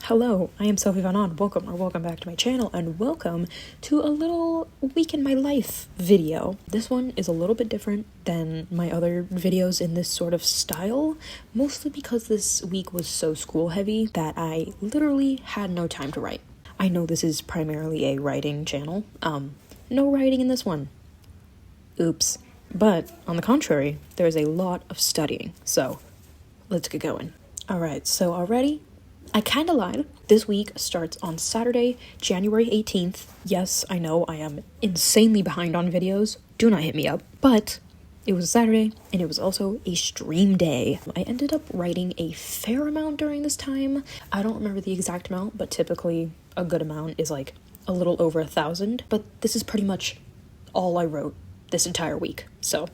Hello, I am Sophie welcome back to my channel, and welcome to a little week in my life video. This one is a little bit different than my other videos in this sort of style, mostly because this week was so school heavy that I literally had no time to write. I know this is primarily a writing channel, no writing in this one. Oops. But, on the contrary, there is a lot of studying, so let's get going. Alright, so already, I kinda lied. This week starts on Saturday, January 18th. Yes, I know I am insanely behind on videos. Do not hit me up. But it was a Saturday, and it was also a stream day. I ended up writing a fair amount during this time. I don't remember the exact amount, but typically a good amount is like a little over 1,000. But this is pretty much all I wrote this entire week. So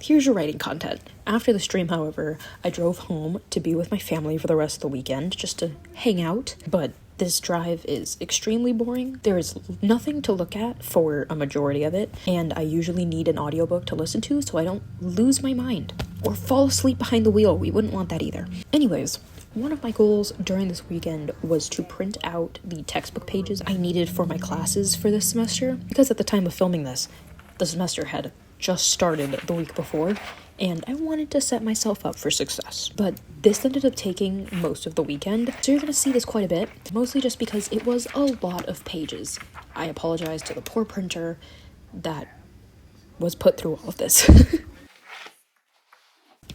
here's your writing content. After the stream, however, I drove home to be with my family for the rest of the weekend, just to hang out. But this drive is extremely boring. There is nothing to look at for a majority of it, and I usually need an audiobook to listen to so I don't lose my mind or fall asleep behind the wheel. We wouldn't want that either. Anyways, one of my goals during this weekend was to print out the textbook pages I needed for my classes for this semester, because at the time of filming this, the semester had just started the week before, and I wanted to set myself up for success. But this ended up taking most of the weekend, so you're going to see this quite a bit, mostly just because it was a lot of pages. I apologize to the poor printer that was put through all of this.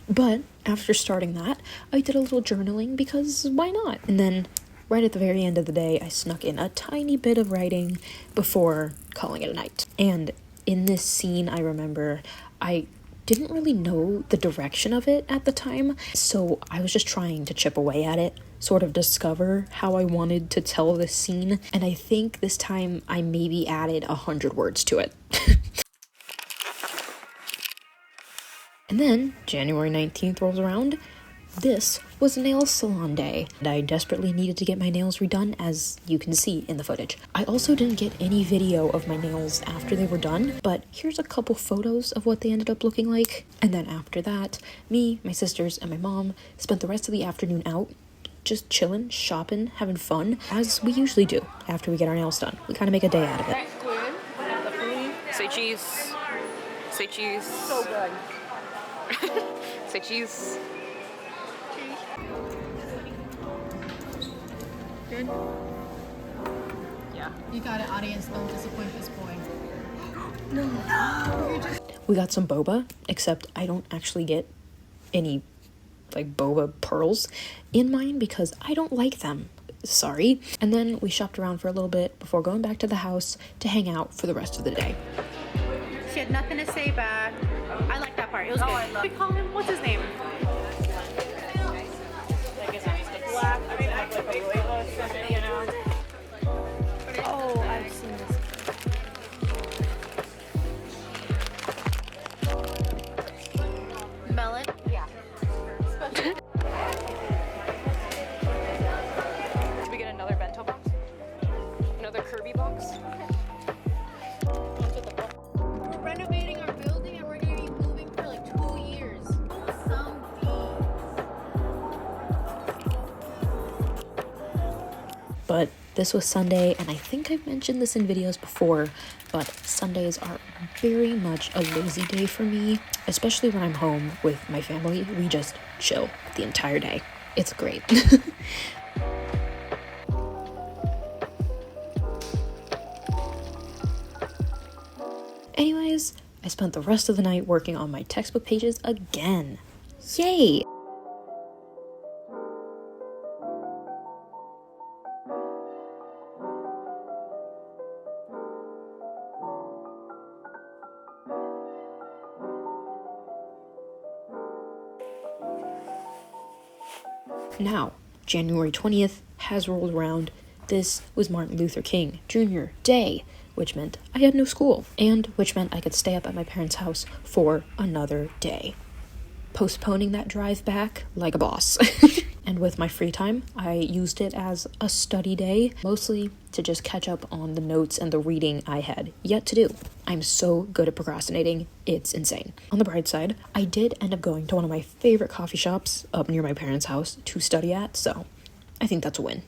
But after starting that, I did a little journaling because why not? And then right at the very end of the day, I snuck in a tiny bit of writing before calling it a night. And in this scene, I remember I didn't really know the direction of it at the time, so I was just trying to chip away at it, sort of discover how I wanted to tell this scene, and I think this time I maybe added 100 words to it. And then January 19th rolls around. This was nail salon day, and I desperately needed to get my nails redone, as you can see in the footage. I also didn't get any video of my nails after they were done, but here's a couple photos of what they ended up looking like. And then after that, me, my sisters, and my mom spent the rest of the afternoon out, just chilling, shopping, having fun, as we usually do after we get our nails done. We kind of make a day out of it. Say cheese. Say cheese. So good. Say cheese. Good? Yeah. You got it, audience. Don't disappoint this boy. No. We got some boba, except I don't actually get any like boba pearls in mine because I don't like them. Sorry. And then we shopped around for a little bit before going back to the house to hang out for the rest of the day. She had nothing to say back. I like that part. It was good. I love. We call him. What's his name? Black. I mean, like a really you know. Oh, I've seen this. Melon? Yeah. Did we get another bento box? Another Kirby box? We're renovating our building and we're going to be moving for like 2 years. Some But this was Sunday, and I think I've mentioned this in videos before, but Sundays are very much a lazy day for me, especially when I'm home with my family. We just chill the entire day. It's great. Anyways, I spent the rest of the night working on my textbook pages again. Yay! Now, January 20th has rolled around. This was Martin Luther King Jr. Day, which meant I had no school, and which meant I could stay up at my parents' house for another day, postponing that drive back like a boss. And with my free time, I used it as a study day, mostly to just catch up on the notes and the reading I had yet to do. I'm so good at procrastinating, it's insane. On the bright side, I did end up going to one of my favorite coffee shops up near my parents' house to study at, so I think that's a win.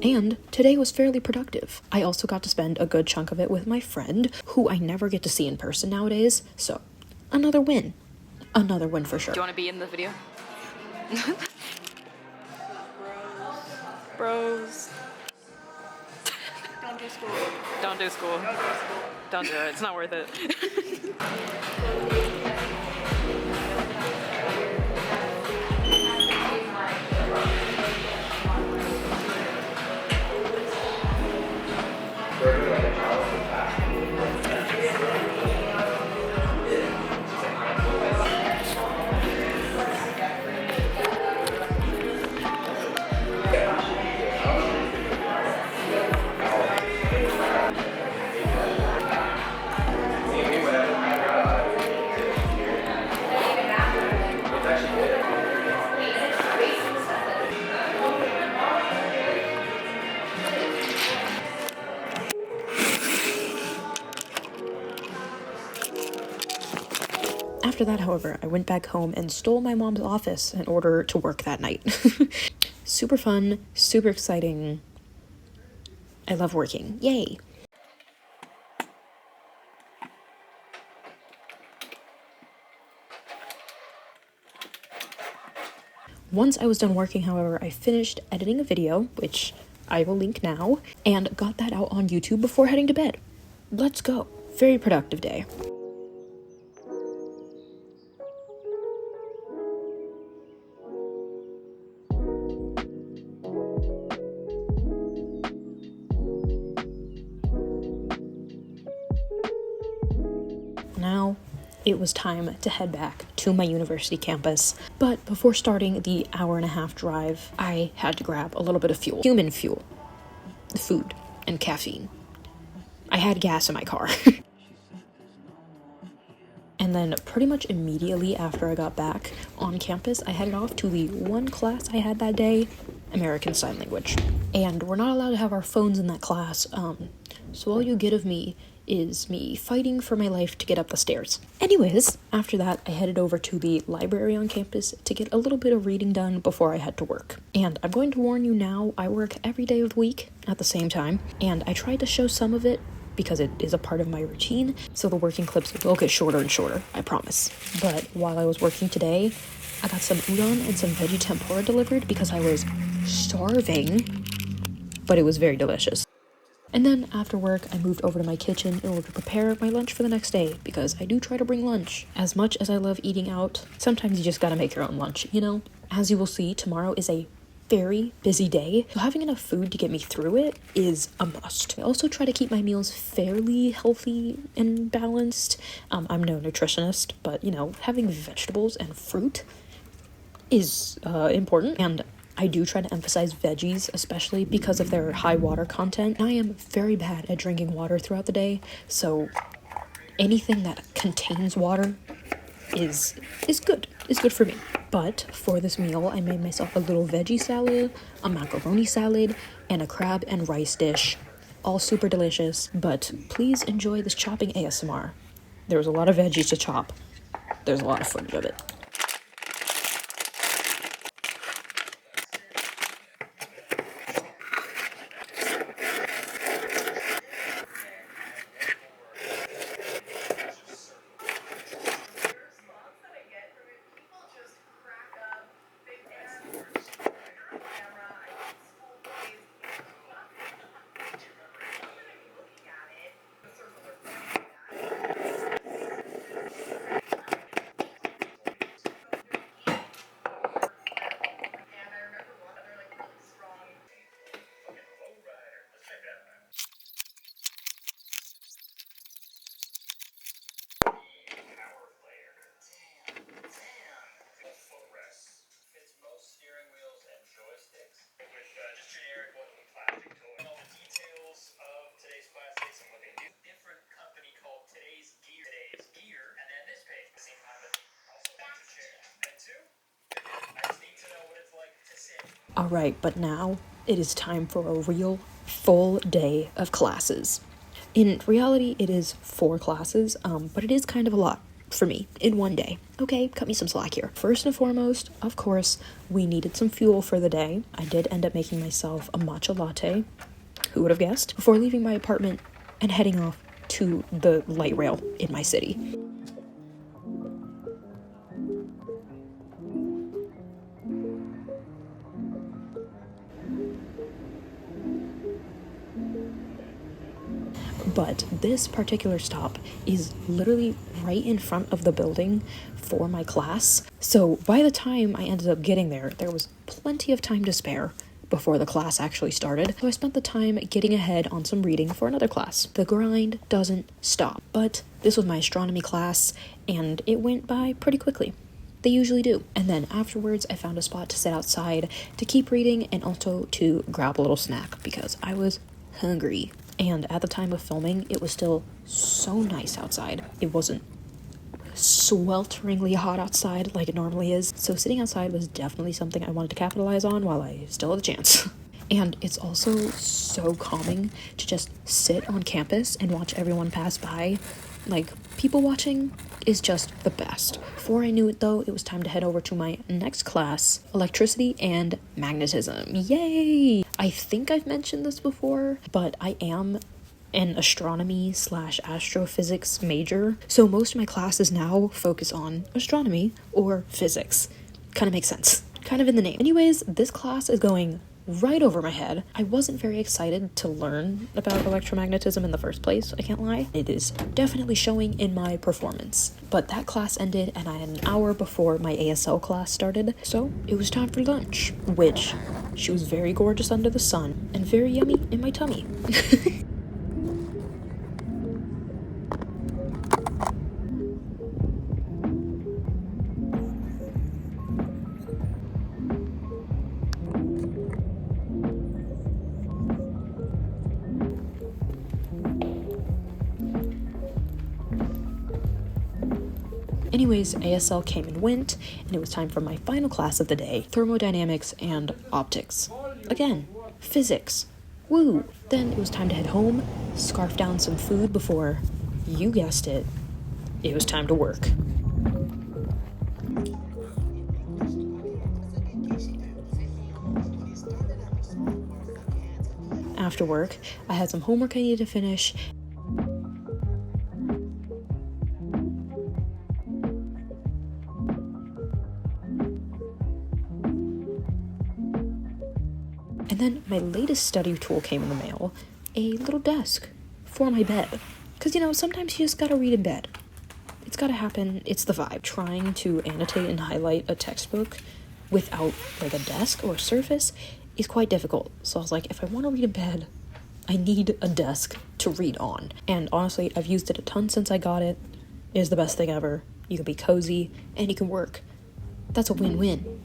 And today was fairly productive. I also got to spend a good chunk of it with my friend, who I never get to see in person nowadays, so another win. Another win for sure. Do you want to be in the video? Bros. Don't do school. Don't do school. Don't do it. It's not worth it. After that, however, I went back home and stole my mom's office in order to work that night. Super fun, super exciting. I love working. Yay! Once I was done working, however, I finished editing a video, which I will link now, and got that out on YouTube before heading to bed. Let's go. Very productive day. Now, it was time to head back to my university campus. But before starting the hour-and-a-half drive, I had to grab a little bit of fuel. Human fuel. Food and caffeine. I had gas in my car. And then pretty much immediately after I got back on campus, I headed off to the one class I had that day, American Sign Language. And we're not allowed to have our phones in that class, so all you get of me is me fighting for my life to get up the stairs. Anyways, after that, I headed over to the library on campus to get a little bit of reading done before I head to work. And I'm going to warn you now, I work every day of the week at the same time, and I tried to show some of it because it is a part of my routine, so the working clips will get shorter and shorter, I promise. But while I was working today, I got some udon and some veggie tempura delivered because I was starving, but it was very delicious. And then after work, I moved over to my kitchen in order to prepare my lunch for the next day, because I do try to bring lunch. As much as I love eating out, sometimes you just gotta make your own lunch, you know? As you will see, tomorrow is a very busy day, so having enough food to get me through it is a must. I also try to keep my meals fairly healthy and balanced. I'm no nutritionist, but, you know, having vegetables and fruit is important, and I do try to emphasize veggies, especially because of their high water content. I am very bad at drinking water throughout the day, so anything that contains water is good for me. But for this meal, I made myself a little veggie salad, a macaroni salad, and a crab and rice dish. All super delicious, but please enjoy this chopping ASMR. There's a lot of veggies to chop. There's a lot of footage of it. Alright, but now it is time for a real full day of classes. In reality, it is 4 classes, but it is kind of a lot. for me in one day. Okay, cut me some slack here. First and foremost, of course, we needed some fuel for the day. I did end up making myself a matcha latte. Who would have guessed? Before leaving my apartment and heading off to the light rail in my city. But this particular stop is literally right in front of the building for my class. So by the time I ended up getting there, there was plenty of time to spare before the class actually started. So I spent the time getting ahead on some reading for another class. The grind doesn't stop. But this was my astronomy class, and it went by pretty quickly. They usually do. And then afterwards, I found a spot to sit outside to keep reading and also to grab a little snack because I was hungry. And at the time of filming, it was still so nice outside. It wasn't swelteringly hot outside like it normally is. So sitting outside was definitely something I wanted to capitalize on while I still had the chance. And it's also so calming to just sit on campus and watch everyone pass by. Like, people watching is just the best. Before I knew it though, it was time to head over to my next class, electricity and magnetism. Yay! I think I've mentioned this before, but I am an astronomy / astrophysics major. So most of my classes now focus on astronomy or physics. Kind of makes sense. Kind of in the name. Anyways, this class is going right over my head. I wasn't very excited to learn about electromagnetism in the first place, I can't lie. It is definitely showing in my performance. But that class ended and I had an hour before my ASL class started, so it was time for lunch, which she was very gorgeous under the sun and very yummy in my tummy. Anyways, ASL came and went, and it was time for my final class of the day, thermodynamics and optics. Again, physics. Woo! Then it was time to head home, scarf down some food before, you guessed it, it was time to work. After work, I had some homework I needed to finish. And then my latest study tool came in the mail, a little desk for my bed. Because, sometimes you just gotta read in bed. It's gotta happen, it's the vibe. Trying to annotate and highlight a textbook without, like, a desk or a surface is quite difficult. So I was like, if I want to read in bed, I need a desk to read on. And honestly, I've used it a ton since I got it. It is the best thing ever. You can be cozy, and you can work. That's a win-win.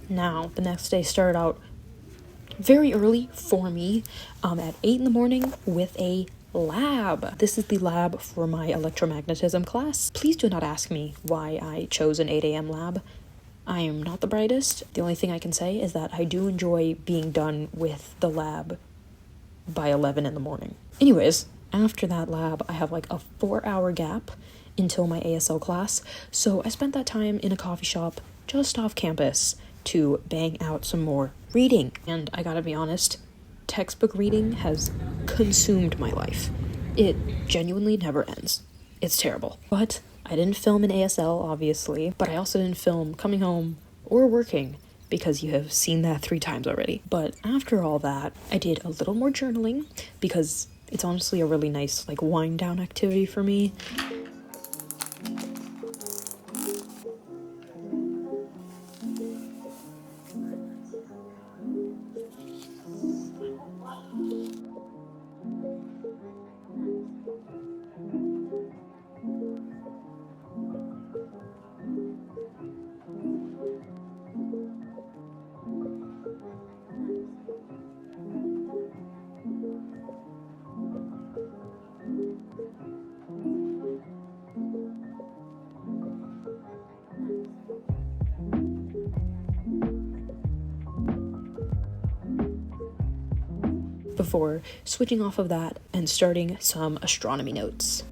Now, the next day started out very early for me, at 8 in the morning with a lab. This is the lab for my electromagnetism class. Please do not ask me why I chose an 8 a.m. lab. I am not the brightest. The only thing I can say is that I do enjoy being done with the lab by 11 in the morning. Anyways, after that lab, I have like a 4-hour gap until my ASL class, so I spent that time in a coffee shop just off campus to bang out some more reading. And I gotta be honest, textbook reading has consumed my life. It genuinely never ends. It's terrible. But I didn't film in ASL, obviously, but I also didn't film coming home or working because you have seen that 3 times already. But after all that, I did a little more journaling because it's honestly a really nice, like, wind down activity for me. before switching off of that and starting some astronomy notes.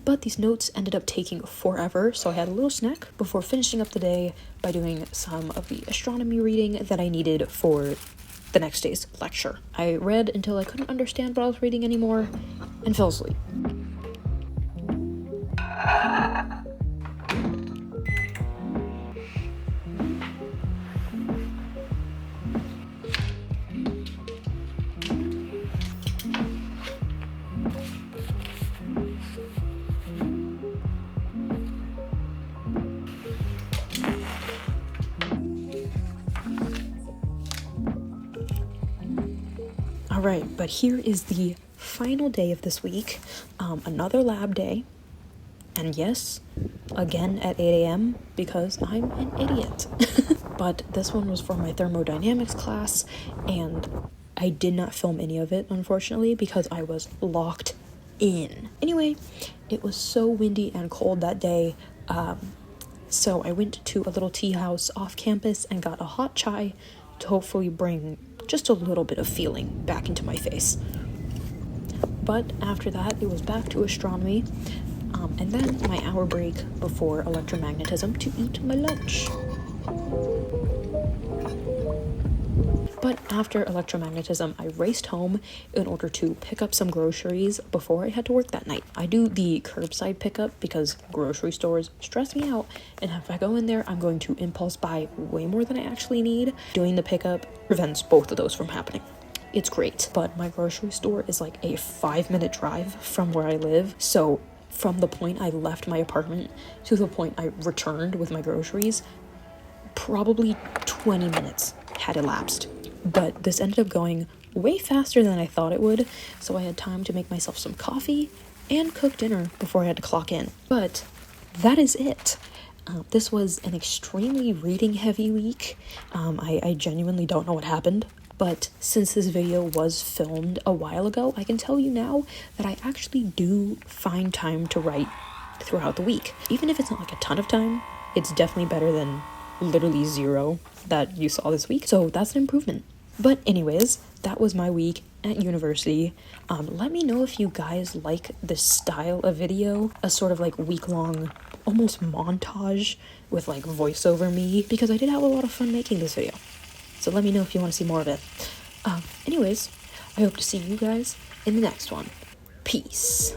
But these notes ended up taking forever, so I had a little snack before finishing up the day by doing some of the astronomy reading that I needed for the next day's lecture. I read until I couldn't understand what I was reading anymore and fell asleep. Alright, but here is the final day of this week, another lab day, and yes, again at 8 a.m. because I'm an idiot. But this one was for my thermodynamics class, and I did not film any of it, unfortunately, because I was locked in. Anyway, it was so windy and cold that day, so I went to a little tea house off campus and got a hot chai to hopefully bring just a little bit of feeling back into my face. But after that, it was back to astronomy, and then my hour break before electromagnetism to eat my lunch. But after electromagnetism, I raced home in order to pick up some groceries before I had to work that night. I do the curbside pickup because grocery stores stress me out, and if I go in there, I'm going to impulse buy way more than I actually need. Doing the pickup prevents both of those from happening. It's great, but my grocery store is like a 5-minute drive from where I live, so from the point I left my apartment to the point I returned with my groceries, probably 20 minutes had elapsed. But this ended up going way faster than I thought it would, so I had time to make myself some coffee and cook dinner before I had to clock in. But that is it. This was an extremely reading heavy week. I genuinely don't know what happened, but since this video was filmed a while ago, I can tell you now that I actually do find time to write throughout the week. Even if it's not like a ton of time, it's definitely better than literally 0 that you saw this week, so that's an improvement. But anyways, that was my week at university. Let me know if you guys like this style of video, a sort of like week-long almost montage with like voiceover me, because I did have a lot of fun making this video, so let me know if you want to see more of it. Anyways, I hope to see you guys in the next one. Peace.